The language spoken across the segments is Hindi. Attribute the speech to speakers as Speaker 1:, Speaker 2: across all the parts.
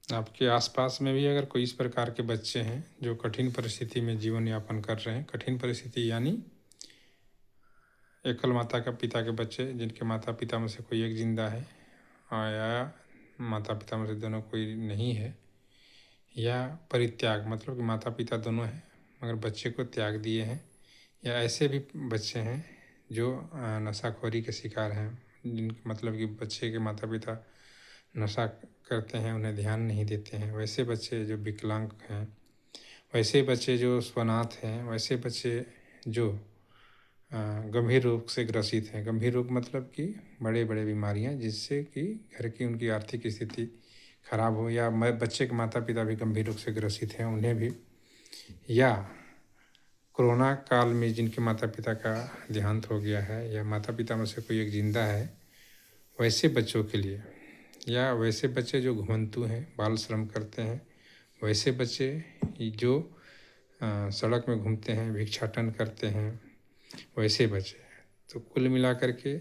Speaker 1: आपके आसपास में भी अगर कोई इस प्रकार के बच्चे हैं जो कठिन परिस्थिति में जीवन यापन कर रहे हैं, कठिन परिस्थिति यानी एकल माता का पिता के बच्चे जिनके माता पिता में से कोई एक जिंदा है या माता पिता में से दोनों कोई नहीं है, या परित्याग मतलब कि माता पिता दोनों हैं मगर बच्चे को त्याग दिए हैं, या ऐसे भी बच्चे हैं जो नशाखोरी के शिकार हैं, जिनके मतलब कि बच्चे के माता पिता नशा करते हैं, उन्हें ध्यान नहीं देते हैं, वैसे बच्चे जो विकलांग हैं, वैसे बच्चे जो स्वनाथ हैं, वैसे बच्चे जो गंभीर रोग से ग्रसित हैं। गंभीर रोग मतलब कि बड़े बड़े बीमारियां जिससे कि घर की उनकी आर्थिक स्थिति खराब हो, या बच्चे के माता पिता भी गंभीर रोग से ग्रसित हैं उन्हें भी, या कोरोना काल में जिनके माता पिता का देहांत हो गया है या माता पिता में से कोई एक जिंदा है, वैसे बच्चों के लिए, या वैसे बच्चे जो घुमंतु हैं, बाल श्रम करते हैं, वैसे बच्चे जो सड़क में घूमते हैं, भिक्षाटन करते हैं, वैसे बच्चे। तो कुल मिलाकर के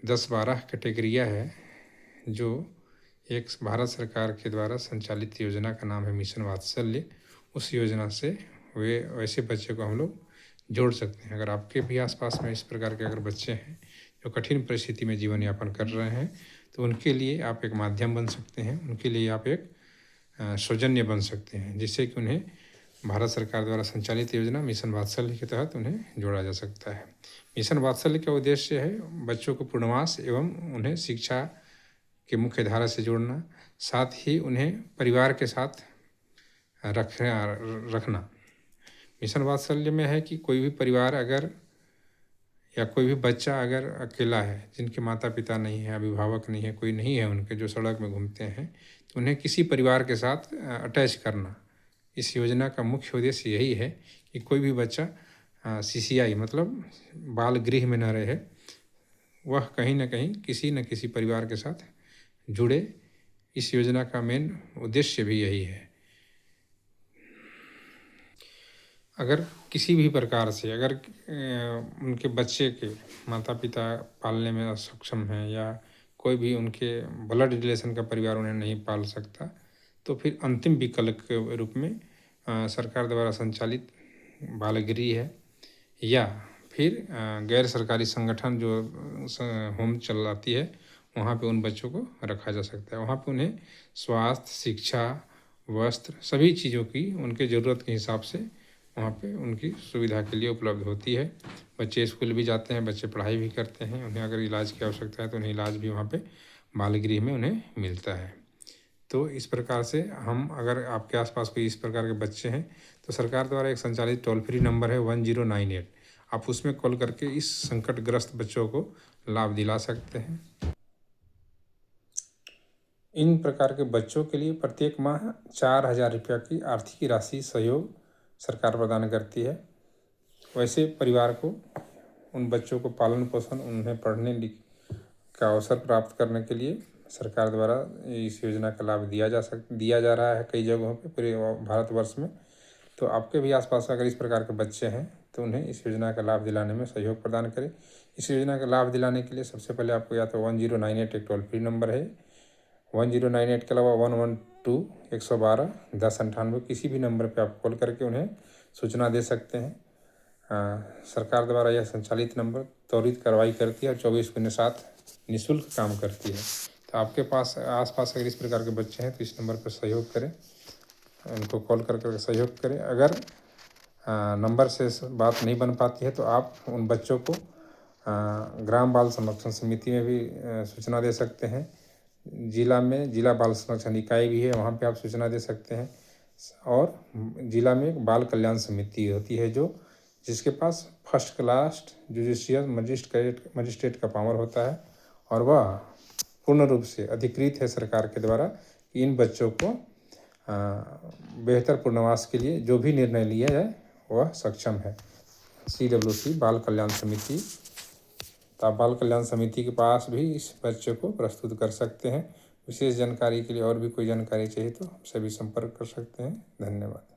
Speaker 1: 10-12 कैटेगरिया है जो एक भारत सरकार के द्वारा संचालित योजना का नाम है मिशन वात्सल्य। उस योजना से वे वैसे बच्चे को हम लोग जोड़ सकते हैं। अगर आपके भी आसपास में इस प्रकार के अगर बच्चे हैं जो कठिन परिस्थिति में जीवन यापन कर रहे हैं, तो उनके लिए आप एक माध्यम बन सकते हैं, उनके लिए आप एक सौजन्य बन सकते हैं, जिससे कि उन्हें भारत सरकार द्वारा संचालित योजना मिशन वात्सल्य के तहत उन्हें जोड़ा जा सकता है। मिशन वात्सल्य का उद्देश्य है बच्चों को पूर्णवास एवं उन्हें शिक्षा के मुख्य धारा से जोड़ना, साथ ही उन्हें परिवार के साथ रखना। मिशन वात्सल्य में है कि कोई भी परिवार अगर या कोई भी बच्चा अगर अकेला है, जिनके माता पिता नहीं है, अभिभावक नहीं है, कोई नहीं है उनके जो सड़क में घूमते हैं, तो उन्हें किसी परिवार के साथ अटैच करना। इस योजना का मुख्य उद्देश्य यही है कि कोई भी बच्चा CCI मतलब बाल गृह में न रहे, वह कहीं न कहीं किसी न किसी परिवार के साथ जुड़े। इस योजना का मेन उद्देश्य भी यही है। अगर किसी भी प्रकार से अगर उनके बच्चे के माता पिता पालने में असक्षम हैं, या कोई भी उनके ब्लड रिलेशन का परिवार उन्हें नहीं पाल सकता, तो फिर अंतिम विकल्प के रूप में सरकार द्वारा संचालित बाल गृह है, या फिर गैर सरकारी संगठन जो होम चलाती है, वहाँ पे उन बच्चों को रखा जा सकता है। वहाँ पे उन्हें स्वास्थ्य, शिक्षा, वस्त्र सभी चीज़ों की उनके ज़रूरत के हिसाब से वहाँ पे उनकी सुविधा के लिए उपलब्ध होती है। बच्चे स्कूल भी जाते हैं, बच्चे पढ़ाई भी करते हैं, उन्हें अगर इलाज की आवश्यकता है तो उन्हें इलाज भी वहाँ पे बाल गृह में उन्हें मिलता है। तो इस प्रकार से हम अगर आपके आसपास कोई इस प्रकार के बच्चे हैं, तो सरकार द्वारा एक संचालित टोल फ्री नंबर है 1098, आप उसमें कॉल करके इस संकटग्रस्त बच्चों को लाभ दिला सकते हैं। इन प्रकार के बच्चों के लिए प्रत्येक माह 4000 रुपया की आर्थिक राशि सहयोग सरकार प्रदान करती है। वैसे परिवार को उन बच्चों को पालन पोषण, उन्हें पढ़ने का अवसर प्राप्त करने के लिए सरकार द्वारा इस योजना का लाभ दिया जा रहा है कई जगहों पे पूरे भारतवर्ष में। तो आपके भी आसपास अगर इस प्रकार के बच्चे हैं तो उन्हें इस योजना का लाभ दिलाने में सहयोग प्रदान करें। इस योजना का लाभ दिलाने के लिए सबसे पहले आपको या तो 1098 एक टोल फ्री नंबर है, 1098 के अलावा 112 112 1098 किसी भी नंबर पर आप कॉल करके उन्हें सूचना दे सकते हैं। सरकार द्वारा यह संचालित नंबर त्वरित कार्रवाई करती है और 24/7 निःशुल्क काम करती है। तो आपके पास आसपास अगर इस प्रकार के बच्चे हैं तो इस नंबर पर सहयोग करें, उनको कॉल कर सहयोग करें। अगर नंबर से बात नहीं बन पाती है तो आप उन बच्चों को ग्राम बाल संरक्षण समिति में भी सूचना दे सकते हैं। जिला में जिला बाल संरक्षण इकाई भी है, वहाँ पे आप सूचना दे सकते हैं। और जिला में एक बाल कल्याण समिति होती है जिसके पास फर्स्ट क्लास जुडिशियल मजिस्ट्रेट का पावर होता है, और वह पूर्ण रूप से अधिकृत है सरकार के द्वारा कि इन बच्चों को बेहतर पुनर्वास के लिए जो भी निर्णय लिया जाए वह सक्षम है। CWC बाल कल्याण समिति, तो आप बाल कल्याण समिति के पास भी इस बच्चे को प्रस्तुत कर सकते हैं। विशेष जानकारी के लिए और भी कोई जानकारी चाहिए तो हमसे भी संपर्क कर सकते हैं। धन्यवाद।